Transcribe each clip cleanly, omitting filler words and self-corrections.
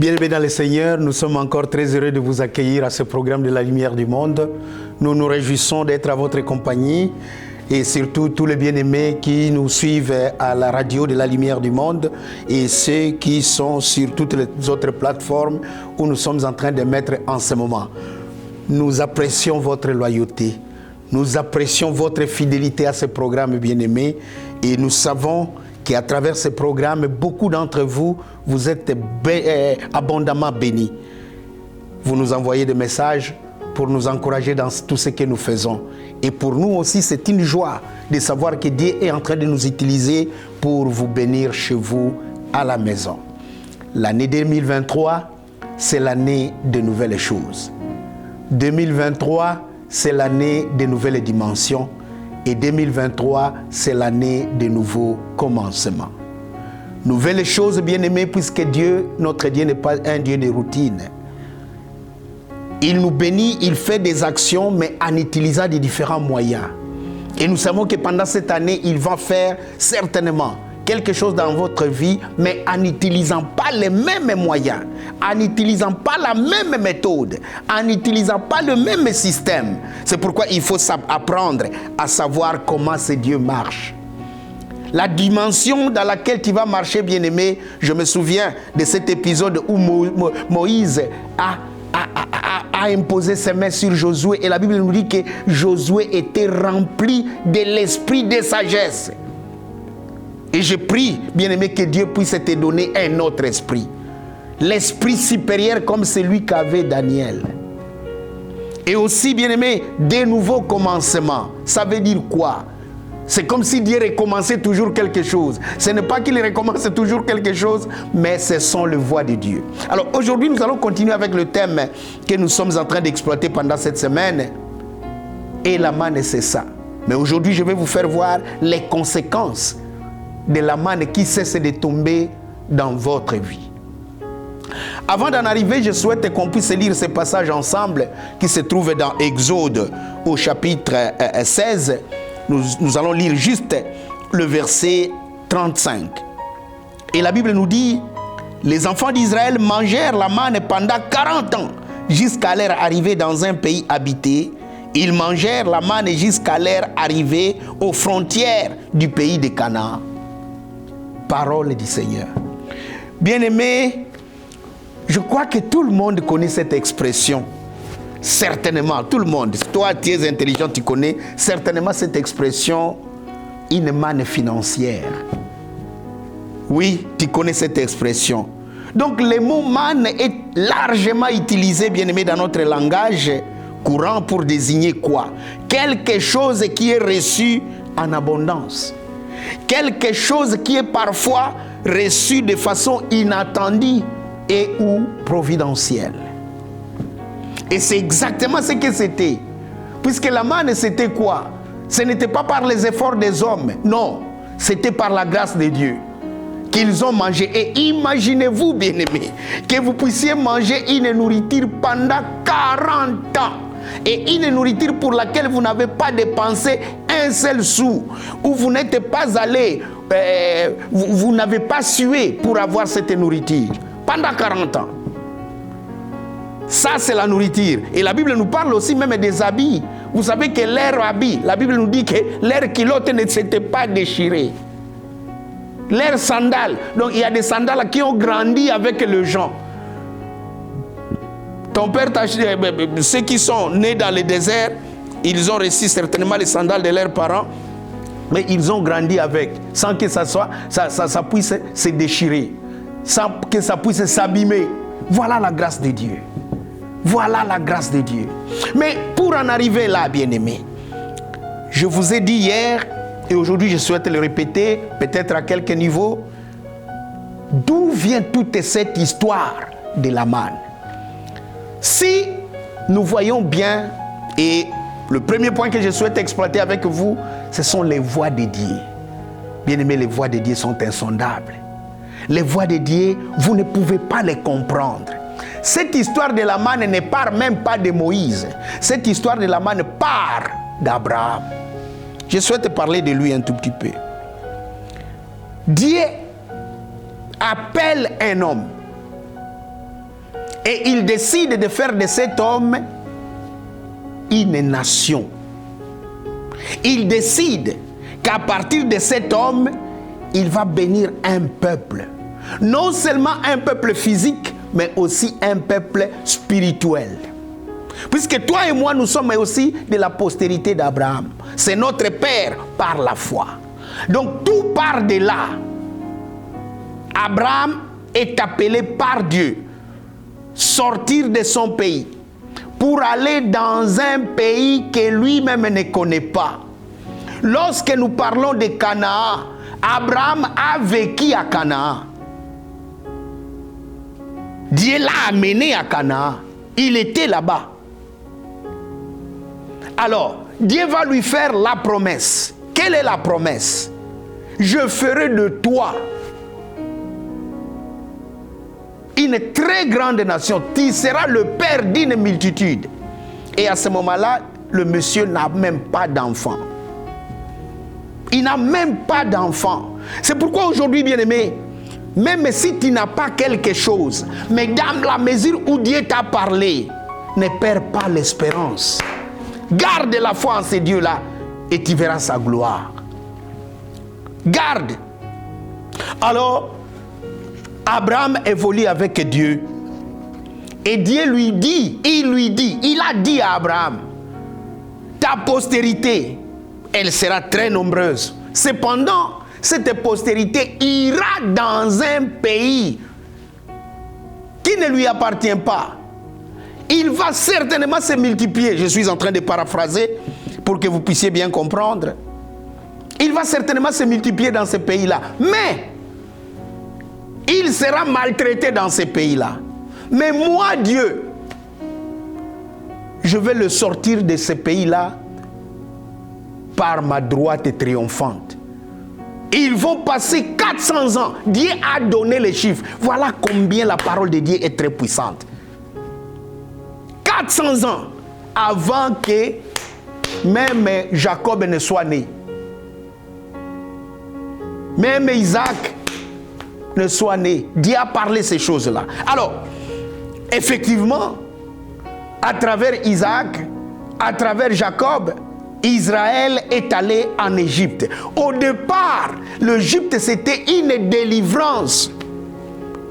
Bien-aimés dans le Seigneur, nous sommes encore très heureux de vous accueillir à ce programme de la lumière du monde. Nous nous réjouissons d'être à votre compagnie et surtout tous les bien-aimés qui nous suivent à la radio de la lumière du monde et ceux qui sont sur toutes les autres plateformes où nous sommes en train de mettre en ce moment. Nous apprécions votre loyauté, nous apprécions votre fidélité à ce programme, bien-aimés, et nous savons qu'à travers ce programme, beaucoup d'entre vous, vous êtes abondamment bénis. Vous nous envoyez des messages pour nous encourager dans tout ce que nous faisons. Et pour nous aussi, c'est une joie de savoir que Dieu est en train de nous utiliser pour vous bénir chez vous à la maison. L'année 2023, c'est l'année de nouvelles choses. 2023, c'est l'année de nouvelles dimensions. Et 2023, c'est l'année de nouveaux commencements. Nouvelles choses, bien-aimés, puisque Dieu, notre Dieu, n'est pas un Dieu de routine. Il nous bénit, il fait des actions, mais en utilisant des différents moyens. Et nous savons que pendant cette année, il va faire certainement quelque chose dans votre vie, mais en n'utilisant pas les mêmes moyens, en n'utilisant pas la même méthode, en n'utilisant pas le même système. C'est pourquoi il faut apprendre à savoir comment ce Dieu marche. La dimension dans laquelle tu vas marcher, bien-aimé, je me souviens de cet épisode où Moïse a imposé ses mains sur Josué, et la Bible nous dit que Josué était rempli de l'esprit de sagesse. Et je prie, bien-aimé, que Dieu puisse te donner un autre esprit. L'esprit supérieur comme celui qu'avait Daniel. Et aussi, bien-aimé, des nouveaux commencements. Ça veut dire quoi? C'est comme si Dieu recommençait toujours quelque chose. Ce n'est pas qu'il recommence toujours quelque chose, mais ce sont les voies de Dieu. Alors aujourd'hui, nous allons continuer avec le thème que nous sommes en train d'exploiter pendant cette semaine. Et la manne, c'est ça. Mais aujourd'hui, je vais vous faire voir les conséquences de la manne qui cesse de tomber dans votre vie. Avant d'en arriver, je souhaite qu'on puisse lire ce passage ensemble qui se trouve dans Exode au chapitre 16. Nous allons lire juste le verset 35. Et la Bible nous dit, les enfants d'Israël mangèrent la manne pendant 40 ans jusqu'à leur arrivée dans un pays habité. Ils mangèrent la manne jusqu'à leur arrivée aux frontières du pays de Canaan. Parole du Seigneur. Bien-aimés, je crois que tout le monde connaît cette expression. Certainement, tout le monde. Toi, tu es intelligent, tu connais certainement cette expression, une manne financière. Oui, tu connais cette expression. Donc, le mot manne est largement utilisé, bien-aimé, dans notre langage courant pour désigner quoi? Quelque chose qui est reçu en abondance. Quelque chose qui est parfois reçu de façon inattendue et ou providentielle. Et c'est exactement ce que c'était. Puisque la manne, c'était quoi? Ce n'était pas par les efforts des hommes. Non, c'était par la grâce de Dieu qu'ils ont mangé. Et imaginez-vous, bien-aimés, que vous puissiez manger une nourriture pendant 40 ans. Et une nourriture pour laquelle vous n'avez pas dépensé un seul sou. Ou vous n'êtes pas allé, vous n'avez pas sué pour avoir cette nourriture. Pendant 40 ans. Ça, c'est la nourriture. Et la Bible nous parle aussi même des habits. Vous savez que leurs habits, la Bible nous dit que leurs culottes ne s'étaient pas déchirées. Leurs sandales. Donc, il y a des sandales qui ont grandi avec le gens. Ton père, ceux qui sont nés dans le désert, ils ont reçu certainement les sandales de leurs parents, mais ils ont grandi avec, sans que ça puisse se déchirer, sans que ça puisse s'abîmer. Voilà la grâce de Dieu. Voilà la grâce de Dieu. Mais pour en arriver là, bien-aimés, je vous ai dit hier, et aujourd'hui je souhaite le répéter, peut-être à quelques niveaux, d'où vient toute cette histoire de la manne. Si nous voyons bien, et le premier point que je souhaite exploiter avec vous, ce sont les voies de Dieu. Bien-aimés, les voies de Dieu sont insondables. Les voies de Dieu, vous ne pouvez pas les comprendre. Cette histoire de la manne ne part même pas de Moïse. Cette histoire de la manne part d'Abraham. Je souhaite parler de lui un tout petit peu. Dieu appelle un homme Et il décide de faire de cet homme une nation. Il décide qu'à partir de cet homme, il va bénir un peuple. Non seulement un peuple physique, mais aussi un peuple spirituel. Puisque toi et moi, nous sommes aussi de la postérité d'Abraham. C'est notre père par la foi. Donc tout part de là. Abraham est appelé par Dieu sortir de son pays pour aller dans un pays que lui-même ne connaît pas. Lorsque nous parlons de Canaan, Abraham a vécu à Canaan. Dieu l'a amené à Canaan. Il était là-bas. Alors, Dieu va lui faire la promesse. Quelle est la promesse? Je ferai de toi une très grande nation. Tu seras le père d'une multitude. Et à ce moment-là, le monsieur n'a même pas d'enfant. Il n'a même pas d'enfant. C'est pourquoi aujourd'hui, bien-aimé, même si tu n'as pas quelque chose, mais dans la mesure où Dieu t'a parlé, ne perds pas l'espérance. Garde la foi en ces dieux-là et tu verras sa gloire. Garde. Alors, Abraham évolue avec Dieu. Et Dieu lui dit, il a dit à Abraham, ta postérité, elle sera très nombreuse. Cependant, cette postérité ira dans un pays qui ne lui appartient pas. Il va certainement se multiplier. Je suis en train de paraphraser pour que vous puissiez bien comprendre. Il va certainement se multiplier dans ce pays-là. Mais il sera maltraité dans ce pays-là. Mais moi, Dieu, je vais le sortir de ce pays-là par ma droite triomphante. Ils vont passer 400 ans. Dieu a donné les chiffres. Voilà combien la parole de Dieu est très puissante. 400 ans avant que même Jacob ne soit né. Même Isaac ne soit né. Dieu a parlé ces choses-là. Alors, effectivement, à travers Isaac, à travers Jacob, Israël est allé en Égypte. Au départ, l'Égypte c'était une délivrance.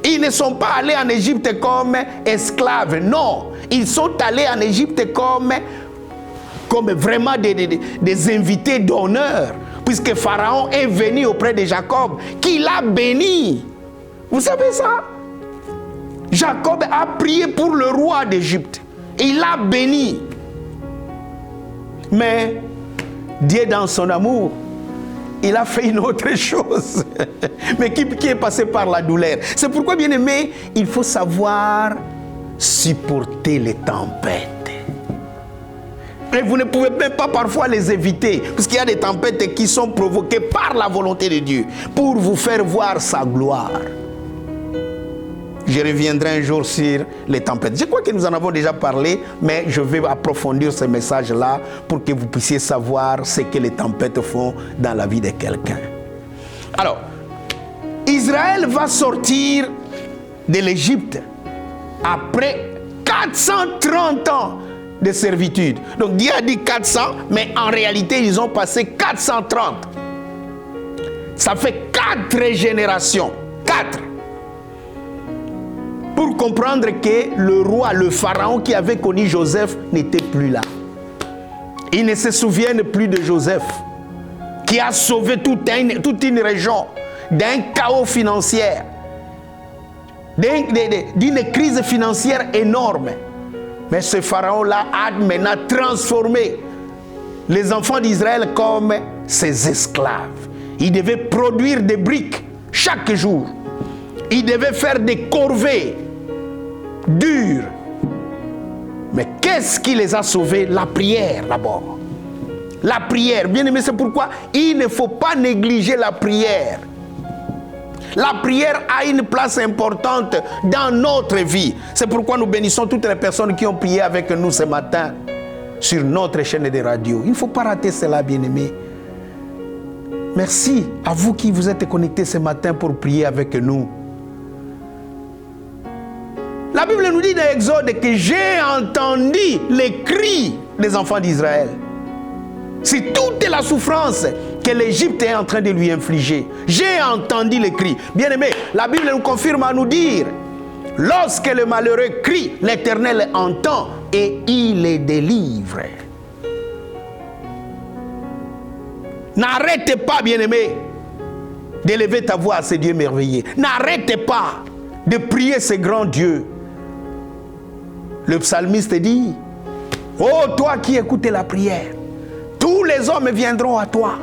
Ils ne sont pas allés en Égypte comme esclaves, non. Ils sont allés en Égypte comme vraiment des invités d'honneur. Puisque Pharaon est venu auprès de Jacob, qui l'a béni. Vous savez ça? Jacob a prié pour le roi d'Égypte. Il l'a béni. Mais Dieu, dans son amour, il a fait une autre chose. Mais qui est passé par la douleur. C'est pourquoi, bien aimé, il faut savoir supporter les tempêtes. Et vous ne pouvez même pas parfois les éviter. Parce qu'il y a des tempêtes qui sont provoquées par la volonté de Dieu. Pour vous faire voir sa gloire. Je reviendrai un jour sur les tempêtes. Je crois que nous en avons déjà parlé, mais je vais approfondir ce message-là pour que vous puissiez savoir ce que les tempêtes font dans la vie de quelqu'un. Alors, Israël va sortir de l'Égypte après 430 ans de servitude. Donc Dieu a dit 400, mais en réalité, ils ont passé 430. Ça fait 4 générations. 4. Pour comprendre que le roi, le pharaon qui avait connu Joseph n'était plus là. Ils ne se souviennent plus de Joseph, qui a sauvé toute une région d'un chaos financier, d'une crise financière énorme. Mais ce pharaon-là a maintenant transformé les enfants d'Israël comme ses esclaves. Il devait produire des briques chaque jour. Il devait faire des corvées dures. Mais qu'est-ce qui les a sauvés? La prière d'abord. La prière. Bien aimé, c'est pourquoi il ne faut pas négliger la prière. La prière a une place importante dans notre vie. C'est pourquoi nous bénissons toutes les personnes qui ont prié avec nous ce matin sur notre chaîne de radio. Il ne faut pas rater cela, bien-aimé. Merci à vous qui vous êtes connectés ce matin pour prier avec nous. La Bible nous dit dans Exode que j'ai entendu les cris des enfants d'Israël. C'est toute la souffrance que l'Égypte est en train de lui infliger. J'ai entendu les cris. Bien-aimés, la Bible nous confirme à nous dire, lorsque le malheureux crie, l'Éternel entend et il les délivre. N'arrêtez pas, bien-aimés, d'élever ta voix à ce Dieu merveilleux. N'arrêtez pas de prier ce grand Dieu. Le psalmiste dit, ô toi qui écoutes la prière, tous les hommes viendront à toi.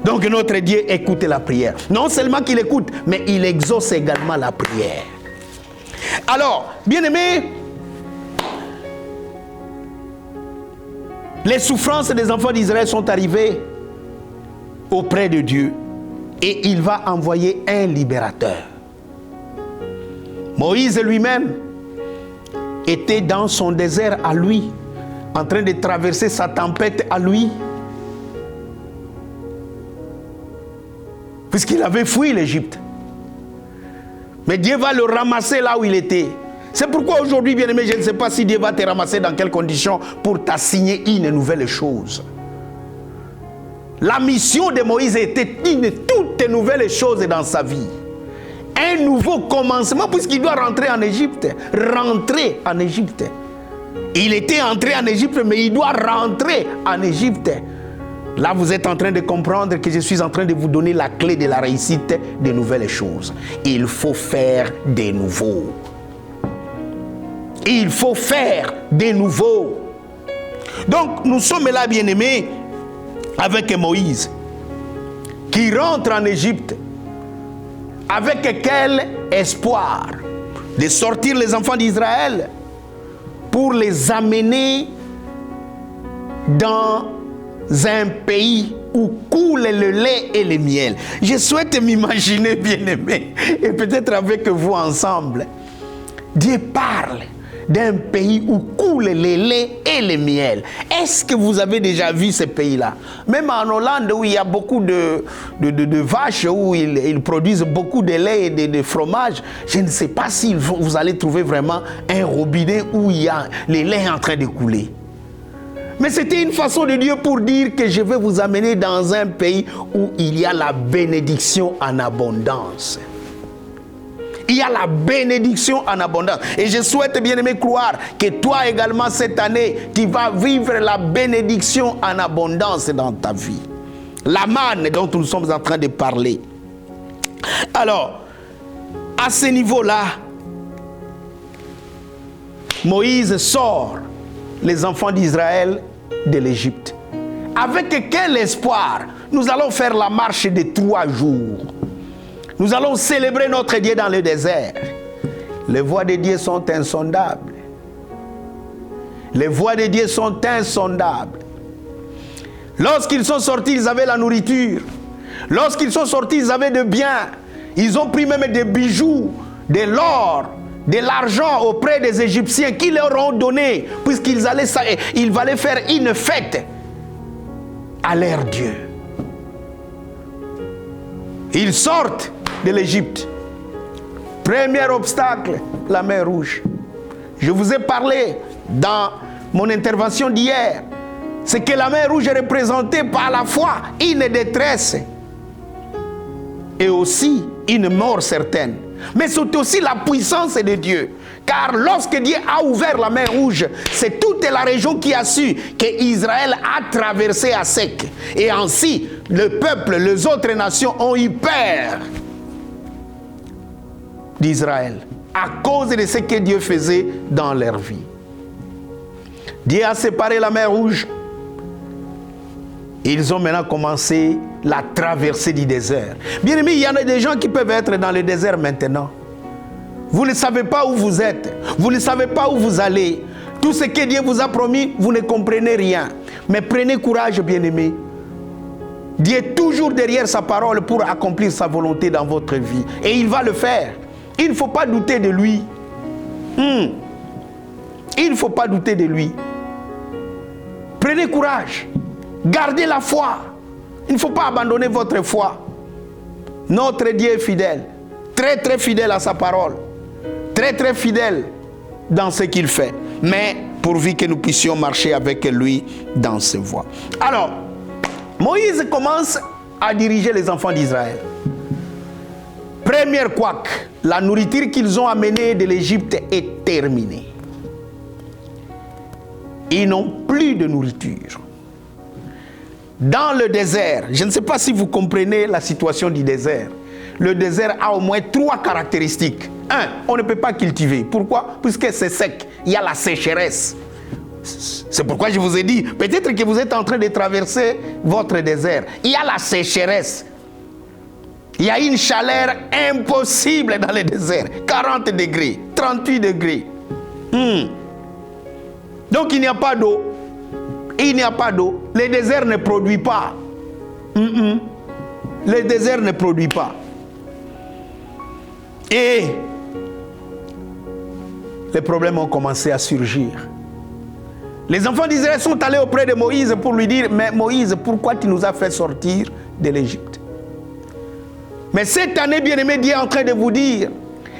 Donc notre Dieu écoute la prière. Non seulement qu'il écoute, mais il exauce également la prière. Alors, bien-aimés, les souffrances des enfants d'Israël sont arrivées auprès de Dieu et il va envoyer un libérateur. Moïse lui-même était dans son désert à lui, en train de traverser sa tempête à lui, puisqu'il avait fui l'Égypte. Mais Dieu va le ramasser là où il était. C'est pourquoi aujourd'hui, bien-aimé, je ne sais pas si Dieu va te ramasser dans quelles conditions pour t'assigner une nouvelle chose. La mission de Moïse était une toute nouvelle chose dans sa vie. Un nouveau commencement, puisqu'il doit rentrer en Égypte. Rentrer en Égypte. Il était entré en Égypte, mais il doit rentrer en Égypte. Là, vous êtes en train de comprendre que je suis en train de vous donner la clé de la réussite de nouvelles choses. Il faut faire de nouveau. Il faut faire de nouveau. Donc, nous sommes là, bien-aimés, avec Moïse, qui rentre en Égypte. Avec quel espoir de sortir les enfants d'Israël pour les amener dans un pays où coule le lait et le miel. Je souhaite m'imaginer, bien-aimé, et peut-être avec vous ensemble, Dieu parle d'un pays où coule le lait et le miel. Est-ce que vous avez déjà vu ce pays-là? Même en Hollande, où il y a beaucoup de vaches, où ils produisent beaucoup de lait et de fromage, je ne sais pas si vous allez trouver vraiment un robinet où il y a le lait en train de couler. Mais c'était une façon de Dieu pour dire que je vais vous amener dans un pays où il y a la bénédiction en abondance. Il y a la bénédiction en abondance. Et je souhaite, bien-aimé, croire que toi également cette année, tu vas vivre la bénédiction en abondance dans ta vie. La manne dont nous sommes en train de parler. Alors, à ce niveau-là, Moïse sort les enfants d'Israël de l'Égypte. Avec quel espoir? Nous allons faire la marche de 3 jours. Nous allons célébrer notre Dieu dans le désert. Les voies de Dieu sont insondables. Les voies de Dieu sont insondables. Lorsqu'ils sont sortis, ils avaient la nourriture. Lorsqu'ils sont sortis, ils avaient de biens. Ils ont pris même des bijoux, de l'or, de l'argent auprès des Égyptiens qui leur ont donné, puisqu'ils allaient faire une fête à leur Dieu. Ils sortent de l'Égypte. Premier obstacle, la mer Rouge. Je vous ai parlé dans mon intervention d'hier. C'est que la mer Rouge est représentée par la foi une détresse et aussi une mort certaine. Mais c'est aussi la puissance de Dieu. Car lorsque Dieu a ouvert la mer Rouge, c'est toute la région qui a su qu'Israël a traversé à sec. Et ainsi, le peuple, les autres nations ont eu peur d'Israël à cause de ce que Dieu faisait dans leur vie. Dieu a séparé la mer Rouge. Ils ont maintenant commencé la traversée du désert. Bien aimé, il y en a des gens qui peuvent être dans le désert maintenant. Vous ne savez pas où vous êtes. Vous ne savez pas où vous allez. Tout ce que Dieu vous a promis, vous ne comprenez rien. Mais prenez courage, bien-aimés. Dieu est toujours derrière sa parole pour accomplir sa volonté dans votre vie. Et il va le faire. Il ne faut pas douter de lui. Il ne faut pas douter de lui. Prenez courage. Gardez la foi. Il ne faut pas abandonner votre foi. Notre Dieu est fidèle. Très très fidèle à sa parole. Très très très fidèle dans ce qu'il fait, mais pourvu que nous puissions marcher avec lui dans ses voies. Alors, Moïse commence à diriger les enfants d'Israël. Première couac, la nourriture qu'ils ont amenée de l'Égypte est terminée. Ils n'ont plus de nourriture. Dans le désert, je ne sais pas si vous comprenez la situation du désert. Le désert a au moins 3 caractéristiques. 1, on ne peut pas cultiver. Pourquoi? Puisque c'est sec. Il y a la sécheresse. C'est pourquoi je vous ai dit, peut-être que vous êtes en train de traverser votre désert. Il y a la sécheresse. Il y a une chaleur impossible dans le désert. 40 degrés, 38 degrés. Donc il n'y a pas d'eau. Il n'y a pas d'eau. Le désert ne produit pas. Le désert ne produit pas. Et les problèmes ont commencé à surgir. Les enfants d'Israël sont allés auprès de Moïse pour lui dire, mais Moïse, pourquoi tu nous as fait sortir de l'Égypte? Mais cette année, bien-aimé, Dieu est en train de vous dire,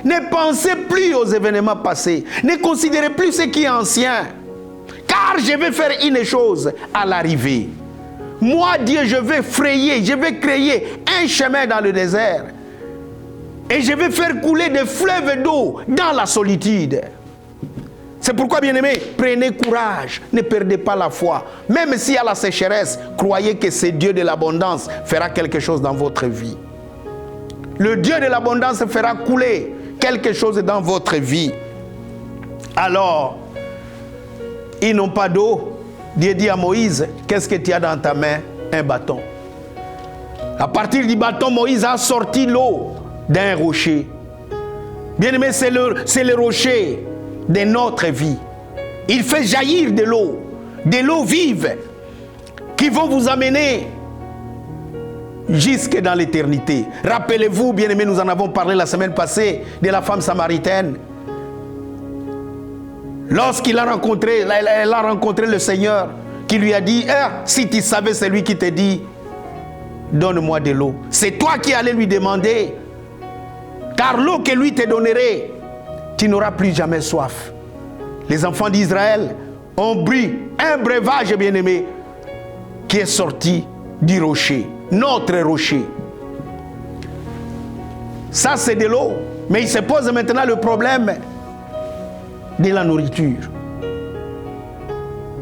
ne pensez plus aux événements passés. Ne considérez plus ce qui est ancien. Car je vais faire une chose à l'arrivée. Moi, Dieu, je vais frayer, je vais créer un chemin dans le désert. Et je vais faire couler des fleuves d'eau dans la solitude. C'est pourquoi, bien-aimés, prenez courage, ne perdez pas la foi. Même s'il y a la sécheresse, croyez que ce Dieu de l'abondance fera quelque chose dans votre vie. Le Dieu de l'abondance fera couler quelque chose dans votre vie. Alors, ils n'ont pas d'eau. Dieu dit à Moïse, qu'est-ce que tu as dans ta main? Un bâton. À partir du bâton, Moïse a sorti l'eau d'un rocher. Bien-aimé, c'est le rocher de notre vie. Il fait jaillir de l'eau vive, qui vont vous amener jusque dans l'éternité. Rappelez-vous, bien-aimés, nous en avons parlé la semaine passée, de la femme samaritaine. Lorsqu'il a rencontré, elle a rencontré le Seigneur, qui lui a dit, si tu savais, c'est lui qui te dit, donne-moi de l'eau. C'est toi qui allais lui demander, car l'eau que lui te donnerait, tu n'auras plus jamais soif. Les enfants d'Israël ont bu un breuvage, bien-aimé, qui est sorti du rocher, notre rocher. Ça, c'est de l'eau. Mais il se pose maintenant le problème de la nourriture.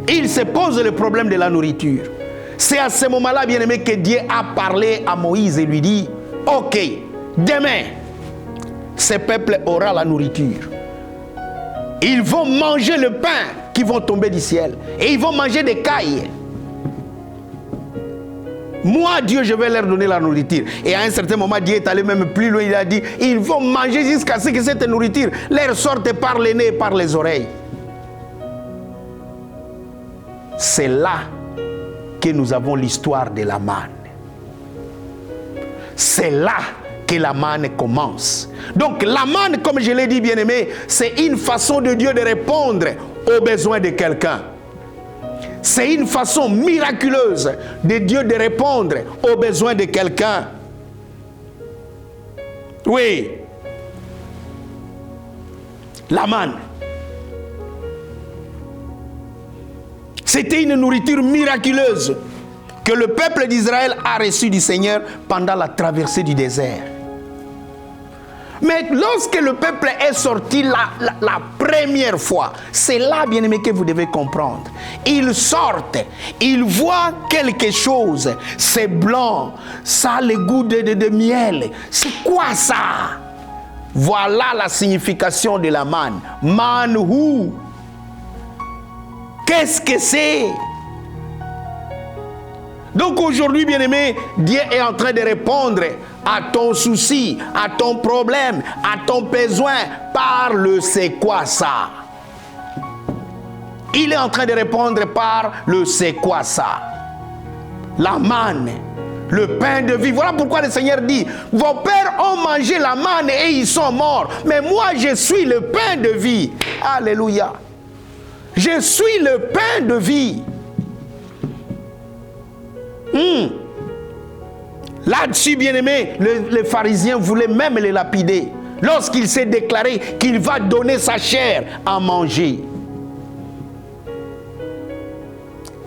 Il se pose le problème de la nourriture. C'est à ce moment-là, bien-aimé, que Dieu a parlé à Moïse et lui dit, ok, demain, ce peuple aura la nourriture. Ils vont manger le pain qui vont tomber du ciel. Et ils vont manger des cailles. Moi, Dieu, je vais leur donner la nourriture. Et à un certain moment, Dieu est allé même plus loin. Il a dit, ils vont manger jusqu'à ce que cette nourriture leur sorte par les nez et par les oreilles. C'est là que nous avons l'histoire de la manne. C'est là que la manne commence. Donc la manne, comme je l'ai dit, bien-aimé, c'est une façon de Dieu de répondre aux besoins de quelqu'un. C'est une façon miraculeuse de Dieu de répondre aux besoins de quelqu'un. Oui. La manne. C'était une nourriture miraculeuse que le peuple d'Israël a reçue du Seigneur pendant la traversée du désert. Mais lorsque le peuple est sorti la première fois, c'est là, bien-aimé, que vous devez comprendre. Ils sortent, ils voient quelque chose, c'est blanc, ça a le goût de miel. C'est quoi ça? Voilà la signification de la manne. Manhu. Qu'est-ce que c'est? Donc aujourd'hui, bien-aimé, Dieu est en train de répondre à ton souci, à ton problème, à ton besoin par le c'est quoi ça. Il est en train de répondre par le c'est quoi ça. La manne, le pain de vie. Voilà pourquoi le Seigneur dit, vos pères ont mangé la manne et ils sont morts. Mais moi, je suis le pain de vie. Alléluia. Je suis le pain de vie. Là-dessus, bien-aimé, les pharisiens voulaient même les lapider. lorsqu'il s'est déclaré qu'il va donner sa chair à manger.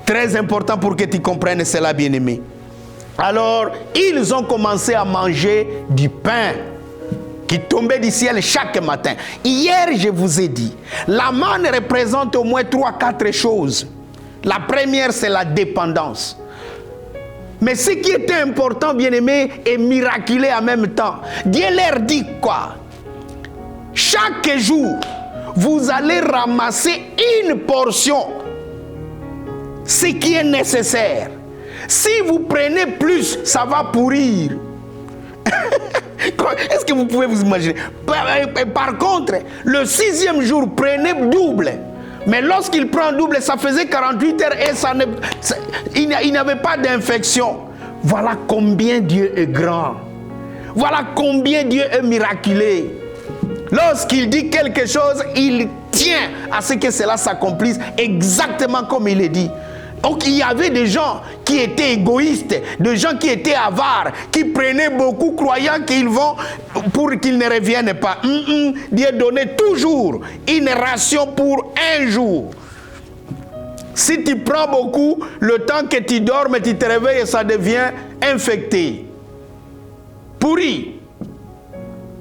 Très important pour que tu comprennes cela, bien-aimé. Alors, ils ont commencé à manger du pain qui tombait du ciel chaque matin. Hier, je vous ai dit, la manne représente au moins 3-4 choses. La première, c'est la dépendance. Mais ce qui était important, bien-aimé, et miraculeux en même temps, Dieu leur dit quoi? Chaque jour, vous allez ramasser une portion, ce qui est nécessaire. Si vous prenez plus, ça va pourrir. Est-ce que vous pouvez vous imaginer? Par contre, le 6e jour, prenez double. Mais lorsqu'il prend double, ça faisait 48 heures et il n'y avait pas d'infection. Voilà combien Dieu est grand. Voilà combien Dieu est miraculeux. Lorsqu'il dit quelque chose, il tient à ce que cela s'accomplisse exactement comme il est dit. Donc il y avait des gens qui étaient égoïstes, des gens qui étaient avares, qui prenaient beaucoup croyant qu'ils vont pour qu'ils ne reviennent pas. Dieu donnait toujours une ration pour un jour. Si tu prends beaucoup, le temps que tu dormes, tu te réveilles et ça devient infecté, pourri.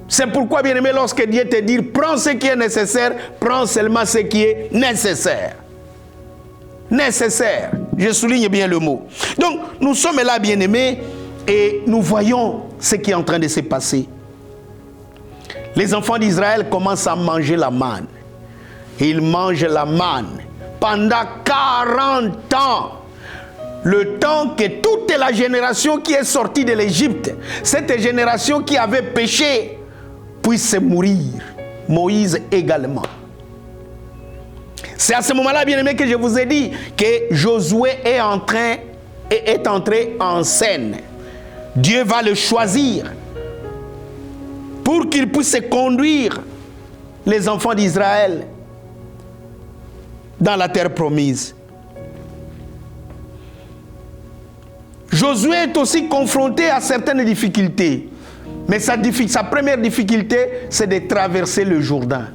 C'est pourquoi, bien-aimé, lorsque Dieu te dit prends ce qui est nécessaire, prends seulement ce qui est nécessaire. Nécessaire. Je souligne bien le mot. Donc, nous sommes là, bien-aimés, et nous voyons ce qui est en train de se passer. Les enfants d'Israël commencent à manger la manne. Ils mangent la manne pendant 40 ans. Le temps que toute la génération qui est sortie de l'Égypte, cette génération qui avait péché, puisse mourir. Moïse également. C'est à ce moment-là, bien-aimé, que je vous ai dit que Josué est entré en scène. Dieu va le choisir pour qu'il puisse conduire les enfants d'Israël dans la terre promise. Josué est aussi confronté à certaines difficultés. Mais sa première difficulté, c'est de traverser le Jourdain.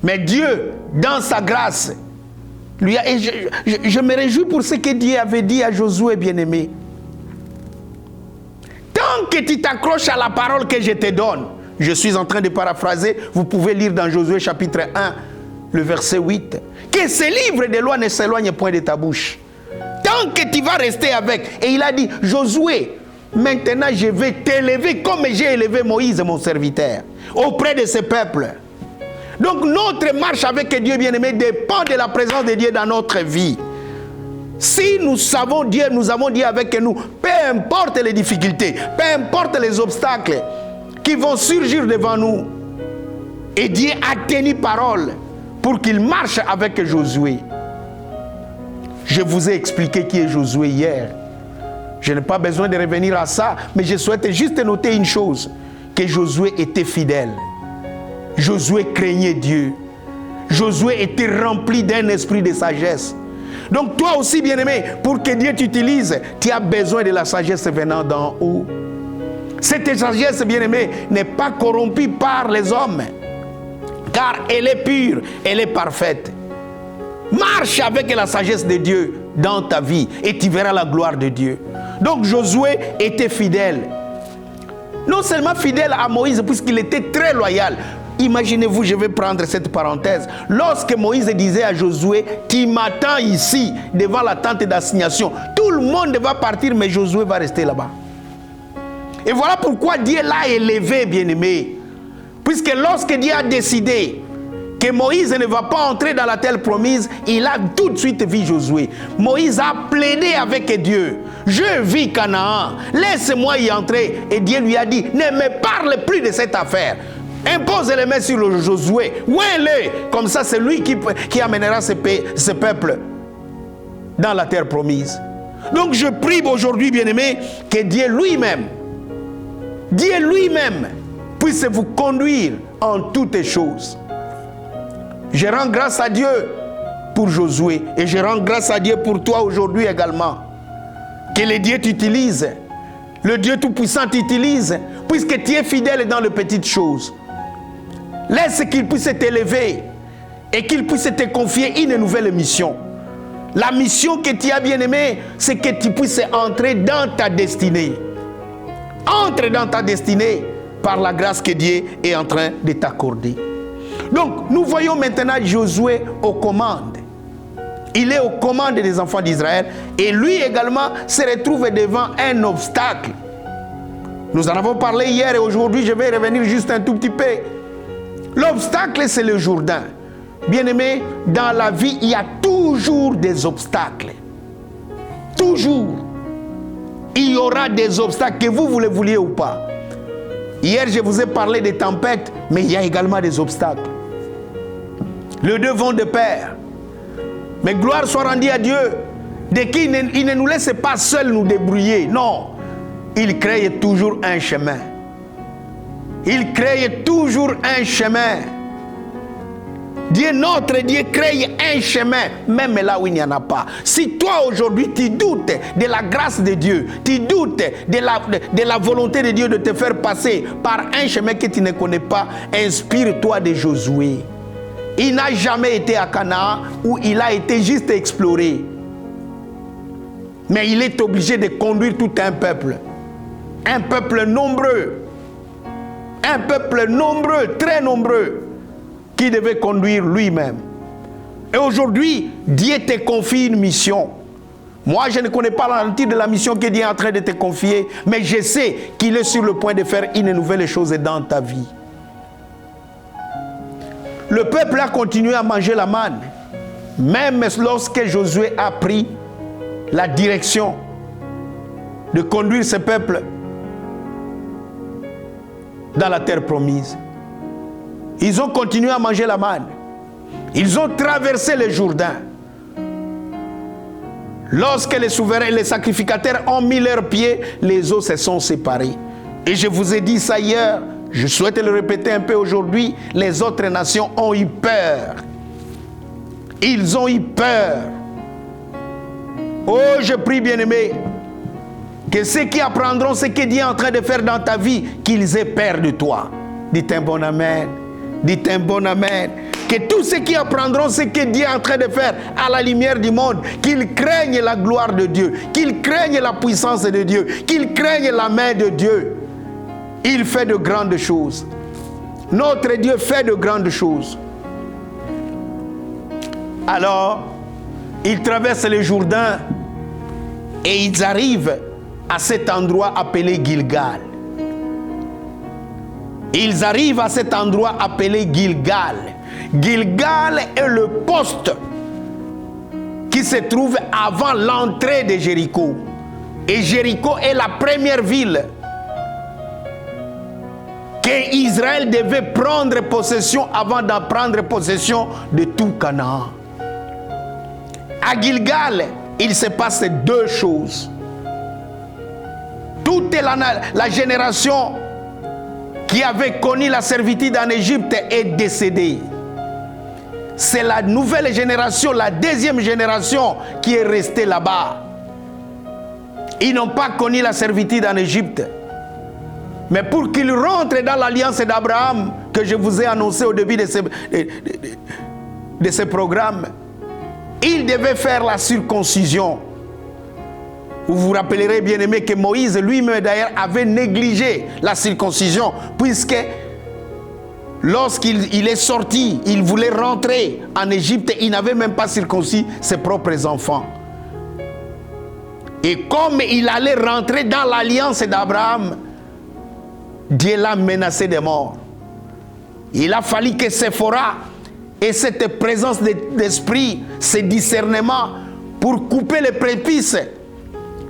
Mais Dieu, dans sa grâce, je me réjouis pour ce que Dieu avait dit à Josué, bien-aimé. Tant que tu t'accroches à la parole que je te donne, je suis en train de paraphraser, vous pouvez lire dans Josué chapitre 1, le verset 8, que ce livre de loi ne s'éloigne point de ta bouche. Tant que tu vas rester avec. Et il a dit, Josué, maintenant je vais t'élever comme j'ai élevé Moïse, mon serviteur, auprès de ce peuple. Donc notre marche avec Dieu, bien-aimé, dépend de la présence de Dieu dans notre vie. Si nous savons Dieu, nous avons Dieu avec nous, peu importe les difficultés, peu importe les obstacles qui vont surgir devant nous. Et Dieu a tenu parole pour qu'il marche avec Josué. Je vous ai expliqué qui est Josué hier. Je n'ai pas besoin de revenir à ça, mais je souhaite juste noter une chose, que Josué était fidèle. Josué craignait Dieu. Josué était rempli d'un esprit de sagesse. Donc toi aussi, bien-aimé, pour que Dieu t'utilise, tu as besoin de la sagesse venant d'en haut. Cette sagesse, bien-aimé, n'est pas corrompue par les hommes, car elle est pure, elle est parfaite. Marche avec la sagesse de Dieu dans ta vie et tu verras la gloire de Dieu. Donc Josué était fidèle. Non seulement fidèle à Moïse, puisqu'il était très loyal. Imaginez-vous, je vais prendre cette parenthèse. Lorsque Moïse disait à Josué, tu m'attends ici, devant la tente d'assignation, tout le monde va partir, mais Josué va rester là-bas. Et voilà pourquoi Dieu l'a élevé, bien-aimé. Puisque lorsque Dieu a décidé que Moïse ne va pas entrer dans la terre promise, il a tout de suite vu Josué. Moïse a plaidé avec Dieu. Je vis Canaan, laisse-moi y entrer. Et Dieu lui a dit, ne me parle plus de cette affaire. Impose les mains sur le Josué. Ouais-le. Comme ça, c'est lui qui amènera ce peuple dans la terre promise. Donc je prie aujourd'hui, bien-aimés, que Dieu lui-même puisse vous conduire en toutes choses. Je rends grâce à Dieu pour Josué et je rends grâce à Dieu pour toi aujourd'hui également. Que le Dieu t'utilise le Dieu Tout-Puissant t'utilise, puisque tu es fidèle dans les petites choses. Laisse qu'il puisse t'élever et qu'il puisse te confier une nouvelle mission. La mission que tu as bien aimée, c'est que tu puisses entrer dans ta destinée. Entre dans ta destinée par la grâce que Dieu est en train de t'accorder. Donc, nous voyons maintenant Josué aux commandes. Il est aux commandes des enfants d'Israël et lui également se retrouve devant un obstacle. Nous en avons parlé hier et aujourd'hui, je vais revenir juste un tout petit peu. L'obstacle, c'est le Jourdain. Bien-aimé, dans la vie, il y a toujours des obstacles. Toujours. Il y aura des obstacles, que vous le vouliez ou pas. Hier, je vous ai parlé des tempêtes, mais il y a également des obstacles. Les deux vont de pair. Mais gloire soit rendue à Dieu, de qui il ne nous laisse pas seuls nous débrouiller. Non, il crée toujours un chemin. Il crée toujours un chemin. Dieu, notre Dieu, crée un chemin, même là où il n'y en a pas. Si toi aujourd'hui tu doutes de la grâce de Dieu, tu doutes de la volonté de Dieu de te faire passer par un chemin que tu ne connais pas, inspire-toi de Josué. Il n'a jamais été à Canaan où il a été juste exploré. Mais il est obligé de conduire tout un peuple. Un peuple nombreux. Un peuple nombreux, très nombreux, qui devait conduire lui-même. Et aujourd'hui, Dieu te confie une mission. Moi, je ne connais pas l'entier de la mission que Dieu est en train de te confier, mais je sais qu'il est sur le point de faire une nouvelle chose dans ta vie. Le peuple a continué à manger la manne, même lorsque Josué a pris la direction de conduire ce peuple dans la terre promise. Ils ont continué à manger la manne. Ils ont traversé le Jourdain. Lorsque les souverains et les sacrificateurs ont mis leurs pieds, les eaux se sont séparées. Et je vous ai dit ça hier, je souhaite le répéter un peu aujourd'hui, les autres nations ont eu peur. Ils ont eu peur. Oh, je prie, bien-aimé, que ceux qui apprendront ce que Dieu est en train de faire dans ta vie, qu'ils aient peur de toi. Dites un bon amen. Dites un bon amen. Que tous ceux qui apprendront ce que Dieu est en train de faire à la lumière du monde, qu'ils craignent la gloire de Dieu, qu'ils craignent la puissance de Dieu, qu'ils craignent la main de Dieu. Il fait de grandes choses. Notre Dieu fait de grandes choses. Alors, ils traversent le Jourdain et ils arrivent à cet endroit appelé Gilgal. Ils arrivent à cet endroit appelé Gilgal. Gilgal est le poste qui se trouve avant l'entrée de Jéricho. Et Jéricho est la première ville que Israël devait prendre possession avant d'en prendre possession de tout Canaan. À Gilgal, il se passe deux choses. Toute la génération qui avait connu la servitude en Égypte est décédée. C'est la nouvelle génération, la deuxième génération qui est restée là-bas. Ils n'ont pas connu la servitude en Égypte. Mais pour qu'ils rentrent dans l'alliance d'Abraham que je vous ai annoncé au début de ce programme, ils devaient faire la circoncision. Vous vous rappellerez, bien aimé, que Moïse lui-même d'ailleurs avait négligé la circoncision, puisque lorsqu'il est sorti, il voulait rentrer en Égypte, il n'avait même pas circoncis ses propres enfants. Et comme il allait rentrer dans l'alliance d'Abraham, Dieu l'a menacé de mort. Il a fallu que Séphora ait cette présence d'esprit, ce discernement, pour couper les prépuces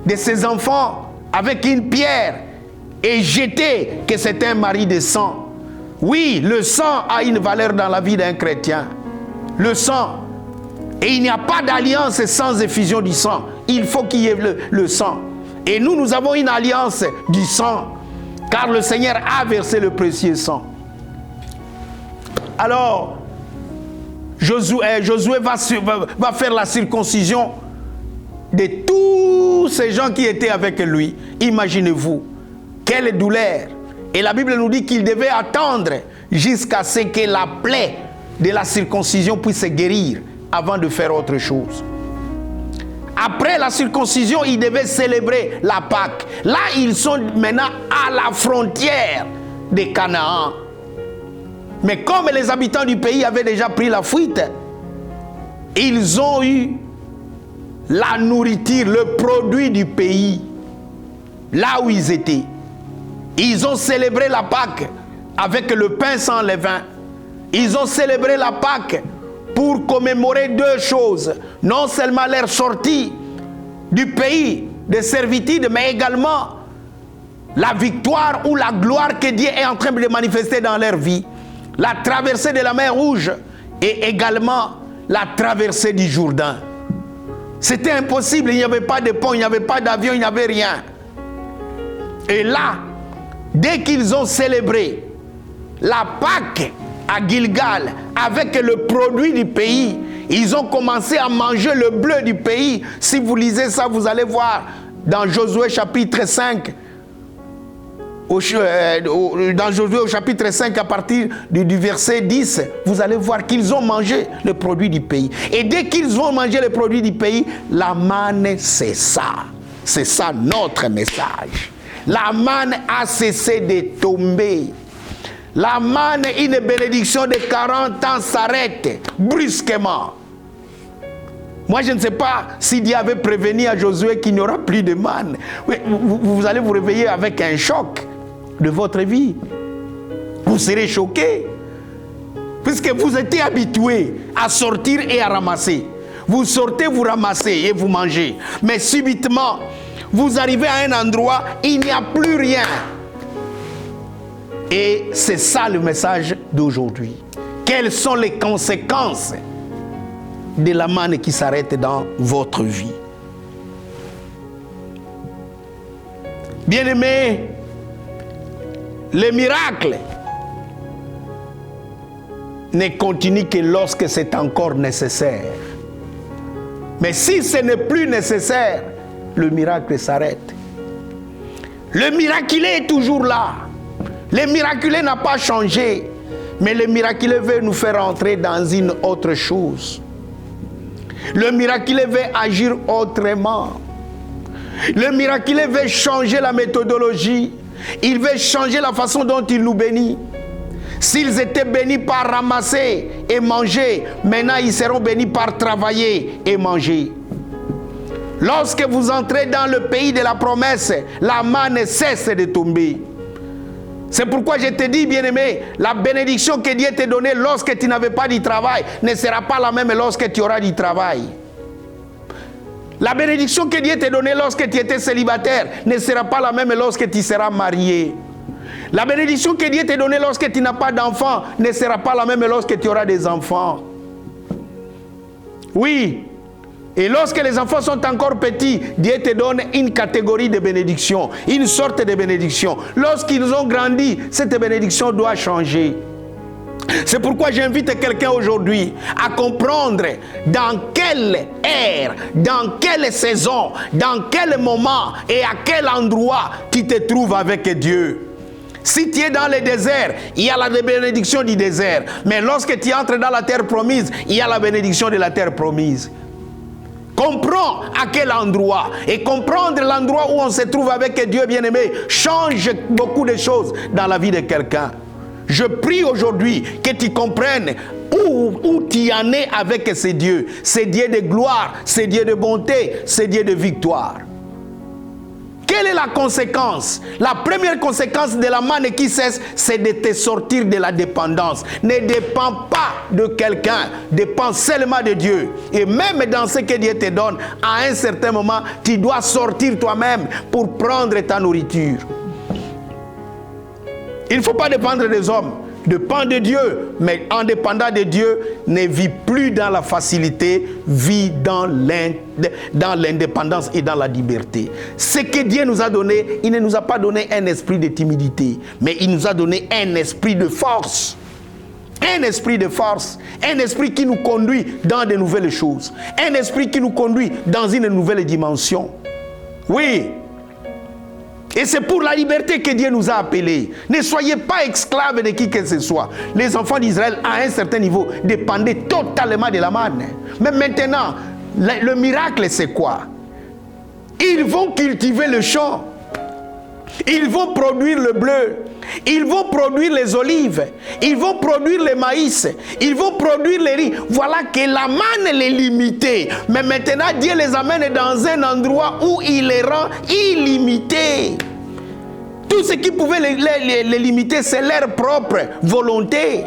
de ses enfants avec une pierre et jeter que c'est un mari de sang. Oui, le sang a une valeur dans la vie d'un chrétien. Le sang. Et il n'y a pas d'alliance sans effusion du sang. Il faut qu'il y ait le sang. Et nous avons une alliance du sang, car le Seigneur a versé le précieux sang. Alors, Josué va faire la circoncision de tous tous ces gens qui étaient avec lui, imaginez-vous, quelle douleur. Et la Bible nous dit qu'il devait attendre jusqu'à ce que la plaie de la circoncision puisse se guérir avant de faire autre chose. Après la circoncision, ils devaient célébrer la Pâque. Là, ils sont maintenant à la frontière de Canaan. Mais comme les habitants du pays avaient déjà pris la fuite, ils ont eu la nourriture, le produit du pays, là où ils étaient. Ils ont célébré la Pâque avec le pain sans levain. Ils ont célébré la Pâque pour commémorer deux choses. Non seulement leur sortie du pays de servitude, mais également la victoire ou la gloire que Dieu est en train de manifester dans leur vie. La traversée de la mer Rouge et également la traversée du Jourdain. C'était impossible, il n'y avait pas de pont, il n'y avait pas d'avion, il n'y avait rien. Et là, dès qu'ils ont célébré la Pâque à Gilgal avec le produit du pays, ils ont commencé à manger le bleu du pays. Si vous lisez ça, vous allez voir dans Josué chapitre 5, dans Josué au chapitre 5 à partir du verset 10, vous allez voir qu'ils ont mangé le produit du pays. Et dès qu'ils ont mangé le produit du pays, la manne cessa. C'est ça notre message. La manne a cessé de tomber. La manne, une bénédiction de 40 ans s'arrête brusquement. Moi, je ne sais pas si Dieu avait prévenu à Josué qu'il n'y aura plus de manne. Vous allez vous réveiller avec un choc de votre vie. Vous serez choqué. Puisque vous étiez habitué à sortir et à ramasser. Vous sortez, vous ramassez et vous mangez. Mais subitement, vous arrivez à un endroit, il n'y a plus rien. Et c'est ça le message d'aujourd'hui. Quelles sont les conséquences de la manne qui s'arrête dans votre vie? Bien-aimés, le miracle ne continue que lorsque c'est encore nécessaire. Mais si ce n'est plus nécessaire, le miracle s'arrête. Le miraculé est toujours là. Le miraculé n'a pas changé. Mais le miraculé veut nous faire entrer dans une autre chose. Le miraculé veut agir autrement. Le miraculé veut changer la méthodologie. Il veut changer la façon dont il nous bénit. S'ils étaient bénis par ramasser et manger, maintenant ils seront bénis par travailler et manger. Lorsque vous entrez dans le pays de la promesse, la manne cesse de tomber. C'est pourquoi je te dis, bien-aimé, la bénédiction que Dieu t'a donnée lorsque tu n'avais pas de travail ne sera pas la même lorsque tu auras du travail. La bénédiction que Dieu t'a donnée lorsque tu étais célibataire ne sera pas la même lorsque tu seras marié. La bénédiction que Dieu t'a donnée lorsque tu n'as pas d'enfants ne sera pas la même lorsque tu auras des enfants. Oui. Et lorsque les enfants sont encore petits, Dieu te donne une catégorie de bénédiction, une sorte de bénédiction. Lorsqu'ils ont grandi, cette bénédiction doit changer. C'est pourquoi j'invite quelqu'un aujourd'hui à comprendre dans quelle ère, dans quelle saison, dans quel moment et à quel endroit tu te trouves avec Dieu. Si tu es dans le désert, il y a la bénédiction du désert. Mais lorsque tu entres dans la terre promise, il y a la bénédiction de la terre promise. Comprends à quel endroit. Et comprendre l'endroit où on se trouve avec Dieu bien-aimé change beaucoup de choses dans la vie de quelqu'un. Je prie aujourd'hui que tu comprennes où tu en es avec ce Dieu. Ce Dieu de gloire, ce Dieu de bonté, ce Dieu de victoire. Quelle est la conséquence? La première conséquence de la manne qui cesse, c'est de te sortir de la dépendance. Ne dépends pas de quelqu'un, dépends seulement de Dieu. Et même dans ce que Dieu te donne, à un certain moment, tu dois sortir toi-même pour prendre ta nourriture. Il ne faut pas dépendre des hommes. Dépend de Dieu, mais en dépendant de Dieu, ne vis plus dans la facilité, vis dans l'indépendance et dans la liberté. Ce que Dieu nous a donné, il ne nous a pas donné un esprit de timidité, mais il nous a donné un esprit de force. Un esprit de force, un esprit qui nous conduit dans de nouvelles choses, un esprit qui nous conduit dans une nouvelle dimension. Oui. Et c'est pour la liberté que Dieu nous a appelés. Ne soyez pas esclaves de qui que ce soit. Les enfants d'Israël, à un certain niveau, dépendaient totalement de la manne. Mais maintenant, le miracle, c'est quoi? Ils vont cultiver le champ. Ils vont produire le bleu. Ils vont produire les olives. Ils vont produire le maïs. Ils vont produire les riz. Voilà que la manne est limitée. Mais maintenant, Dieu les amène dans un endroit où il les rend illimités. Tout ce qui pouvait les limiter, c'est leur propre volonté.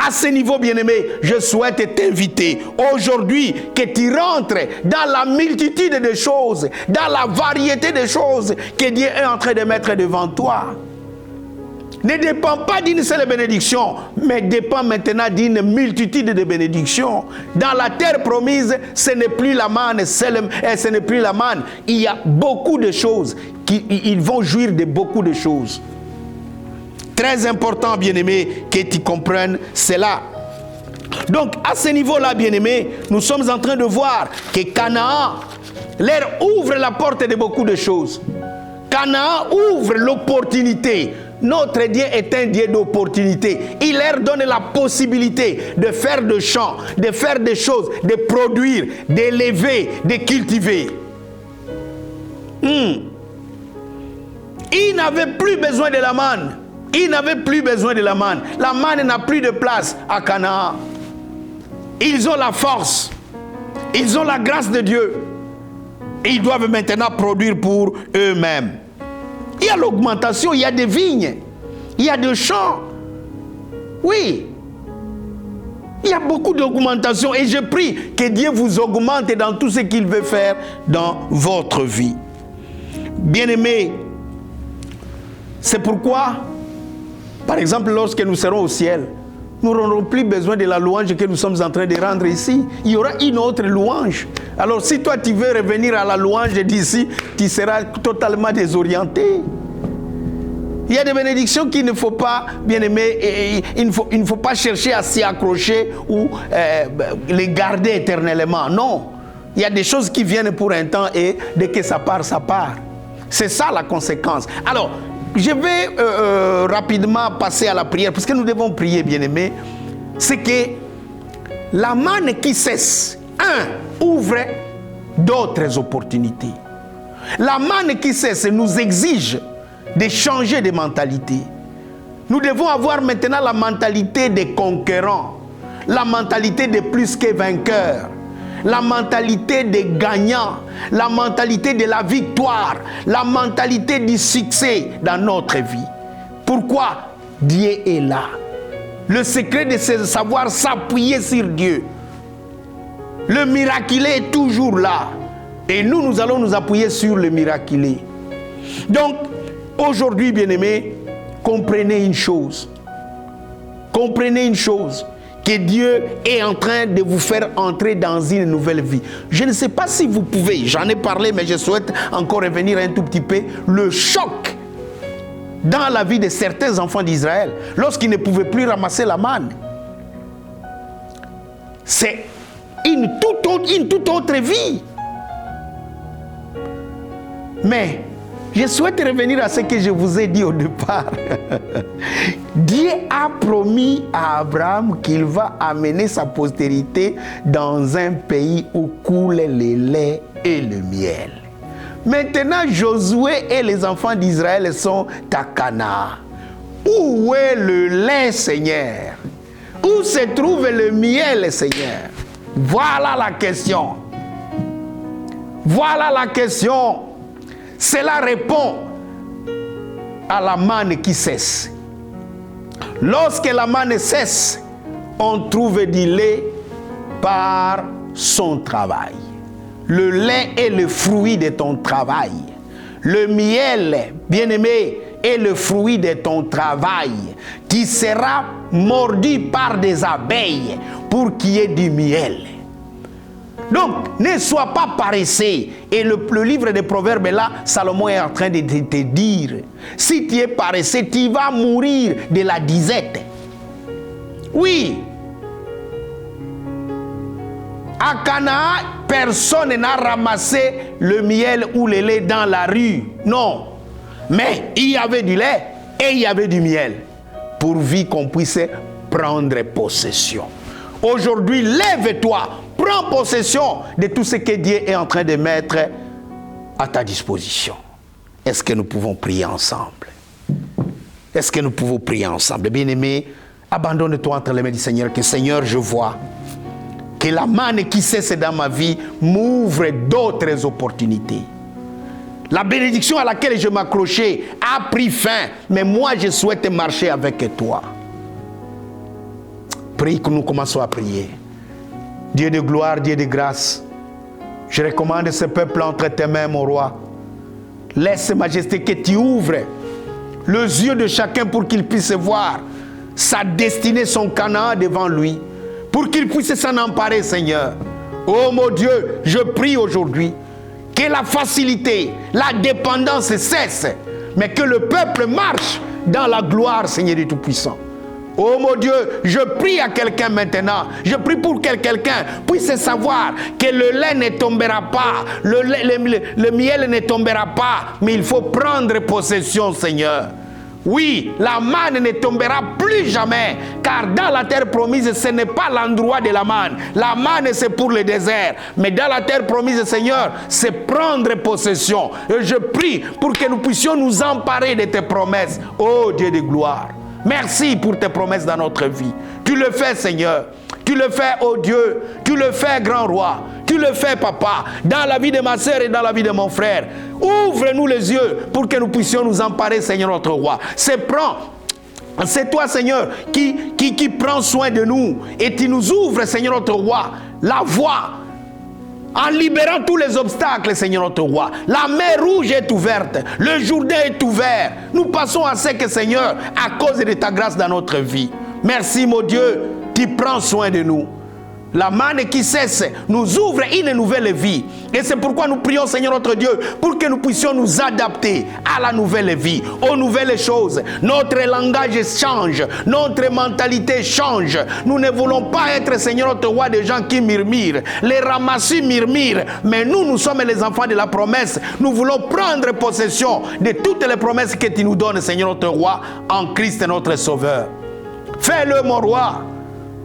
À ce niveau, bien-aimé, je souhaite t'inviter aujourd'hui que tu rentres dans la multitude de choses, dans la variété de choses que Dieu est en train de mettre devant toi. Ne dépend pas d'une seule bénédiction, mais dépend maintenant d'une multitude de bénédictions. Dans la terre promise, ce n'est plus la manne, ce n'est plus la manne. Il y a beaucoup de choses, ils vont jouir de beaucoup de choses. Très important, bien-aimé, que tu comprennes cela. Donc, à ce niveau-là, bien-aimé, nous sommes en train de voir que Canaan leur ouvre la porte de beaucoup de choses. Canaan ouvre l'opportunité. Notre Dieu est un Dieu d'opportunité. Il leur donne la possibilité de faire des champs, de faire des choses, de produire, d'élever, de cultiver. Ils n'avaient plus besoin de la manne. Ils n'avaient plus besoin de la manne. La manne n'a plus de place à Canaan. Ils ont la force. Ils ont la grâce de Dieu. Et ils doivent maintenant produire pour eux-mêmes. Il y a l'augmentation, il y a des vignes, il y a des champs. Oui. Il y a beaucoup d'augmentation et je prie que Dieu vous augmente dans tout ce qu'il veut faire dans votre vie. Bien-aimés, c'est pourquoi, par exemple, lorsque nous serons au ciel, nous n'aurons plus besoin de la louange que nous sommes en train de rendre ici. Il y aura une autre louange. Alors si toi tu veux revenir à la louange d'ici, tu seras totalement désorienté. Il y a des bénédictions qu'il ne faut pas, bien aimé, il ne faut pas chercher à s'y accrocher ou les garder éternellement. Non. Il y a des choses qui viennent pour un temps et dès que ça part, ça part. C'est ça la conséquence. Alors, je vais rapidement passer à la prière, parce que nous devons prier, bien-aimés. C'est que la manne qui cesse, ouvre d'autres opportunités. La manne qui cesse nous exige de changer de mentalité. Nous devons avoir maintenant la mentalité des conquérants, la mentalité des plus que vainqueurs, la mentalité des gagnants, la mentalité de la victoire, la mentalité du succès dans notre vie. Pourquoi? Dieu est là. Le secret de savoir s'appuyer sur Dieu. Le miraculé est toujours là. Et nous allons nous appuyer sur le miraculé. Donc, aujourd'hui, bien-aimés, comprenez une chose. Comprenez une chose. Que Dieu est en train de vous faire entrer dans une nouvelle vie. Je ne sais pas si vous pouvez, j'en ai parlé, mais je souhaite encore revenir un tout petit peu. Le choc dans la vie de certains enfants d'Israël, lorsqu'ils ne pouvaient plus ramasser la manne. C'est une toute autre vie. Mais je souhaite revenir à ce que je vous ai dit au départ. Dieu a promis à Abraham qu'il va amener sa postérité dans un pays où coule le lait et le miel. Maintenant, Josué et les enfants d'Israël sont à Canaan. Où est le lait, Seigneur? Où se trouve le miel, Seigneur? Voilà la question. Voilà la question. Cela répond à la manne qui cesse. Lorsque la manne cesse, on trouve du lait par son travail. Le lait est le fruit de ton travail. Le miel, bien-aimé, est le fruit de ton travail. Tu seras mordu par des abeilles pour qu'il y ait du miel. Donc, ne sois pas paresseux. Et le livre des Proverbes là, Salomon est en train de te dire, si tu es paresseux, tu vas mourir de la disette. Oui. À Canaan, personne n'a ramassé le miel ou le lait dans la rue. Non. Mais il y avait du lait et il y avait du miel. Pourvu qu'on puisse prendre possession. Aujourd'hui, lève-toi, prends possession de tout ce que Dieu est en train de mettre à ta disposition. Est-ce que nous pouvons prier ensemble? Est-ce que nous pouvons prier ensemble? Bien-aimé, abandonne-toi entre les mains du Seigneur, que Seigneur, je vois que la manne qui cesse dans ma vie m'ouvre d'autres opportunités. La bénédiction à laquelle je m'accrochais a pris fin, mais moi je souhaite marcher avec toi. Prie que nous commençons à prier. Dieu de gloire, Dieu de grâce, je recommande ce peuple entre tes mains, mon roi. Laisse, Majesté, que tu ouvres les yeux de chacun pour qu'il puisse voir sa destinée, son Canaan devant lui, pour qu'il puisse s'en emparer, Seigneur. Oh mon Dieu, je prie aujourd'hui que la facilité, la dépendance cesse, mais que le peuple marche dans la gloire, Seigneur du Tout-Puissant. Oh mon Dieu, je prie à quelqu'un maintenant, je prie pour que quelqu'un puisse savoir que le lait ne tombera pas, le miel ne tombera pas, mais il faut prendre possession, Seigneur. Oui, la manne ne tombera plus jamais, car dans la terre promise, ce n'est pas l'endroit de la manne. La manne, c'est pour le désert. Mais dans la terre promise, Seigneur, c'est prendre possession. Et je prie pour que nous puissions nous emparer de tes promesses. Oh Dieu de gloire, merci pour tes promesses dans notre vie. Tu le fais, Seigneur. Tu le fais, oh Dieu. Tu le fais, grand roi. Tu le fais, papa, dans la vie de ma sœur et dans la vie de mon frère. Ouvre-nous les yeux pour que nous puissions nous emparer, Seigneur notre roi. C'est toi, Seigneur, qui prends soin de nous. Et tu nous ouvres, Seigneur notre roi, la voie en libérant tous les obstacles, Seigneur notre roi. La mer rouge est ouverte, le Jourdain est ouvert. Nous passons à sec, Seigneur, à cause de ta grâce dans notre vie. Merci, mon Dieu, tu prends soin de nous. La manne qui cesse nous ouvre une nouvelle vie. Et c'est pourquoi nous prions, Seigneur notre Dieu, pour que nous puissions nous adapter à la nouvelle vie, aux nouvelles choses. Notre langage change, notre mentalité change. Nous ne voulons pas être, Seigneur notre roi, des gens qui murmurent. Les ramassis murmurent, mais nous sommes les enfants de la promesse. Nous voulons prendre possession de toutes les promesses que tu nous donnes, Seigneur notre roi, en Christ notre Sauveur. Fais-le, mon roi.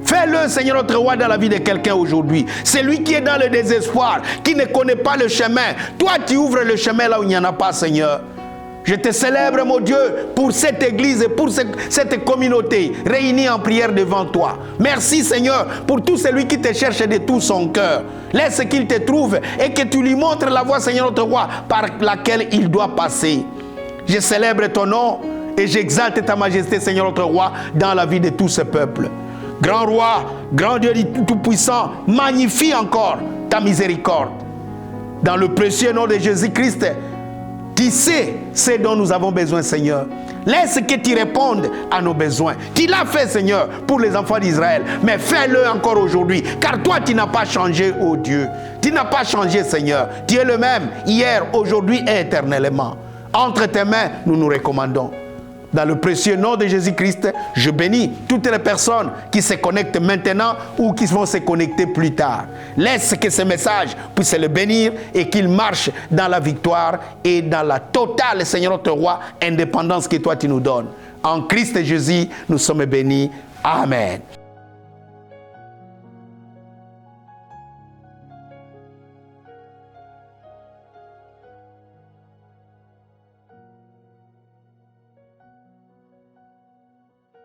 Fais-le, Seigneur notre roi, dans la vie de quelqu'un aujourd'hui. Celui qui est dans le désespoir, qui ne connaît pas le chemin. Toi, tu ouvres le chemin là où il n'y en a pas, Seigneur. Je te célèbre, mon Dieu, pour cette église et pour cette communauté réunie en prière devant toi. Merci, Seigneur, pour tout celui qui te cherche de tout son cœur. Laisse qu'il te trouve et que tu lui montres la voie, Seigneur notre roi, par laquelle il doit passer. Je célèbre ton nom et j'exalte ta majesté, Seigneur notre roi, dans la vie de tout ce peuple. Grand roi, grand Dieu tout-puissant, magnifie encore ta miséricorde. Dans le précieux nom de Jésus-Christ, tu sais ce dont nous avons besoin, Seigneur. Laisse que tu répondes à nos besoins. Tu l'as fait, Seigneur, pour les enfants d'Israël, mais fais-le encore aujourd'hui, car toi, tu n'as pas changé, oh Dieu. Tu n'as pas changé, Seigneur. Tu es le même, hier, aujourd'hui et éternellement. Entre tes mains, nous nous recommandons. Dans le précieux nom de Jésus-Christ, je bénis toutes les personnes qui se connectent maintenant ou qui vont se connecter plus tard. Laisse que ce message puisse le bénir et qu'il marche dans la victoire et dans la totale, Seigneur notre roi, indépendance que toi tu nous donnes. En Christ Jésus, nous sommes bénis. Amen.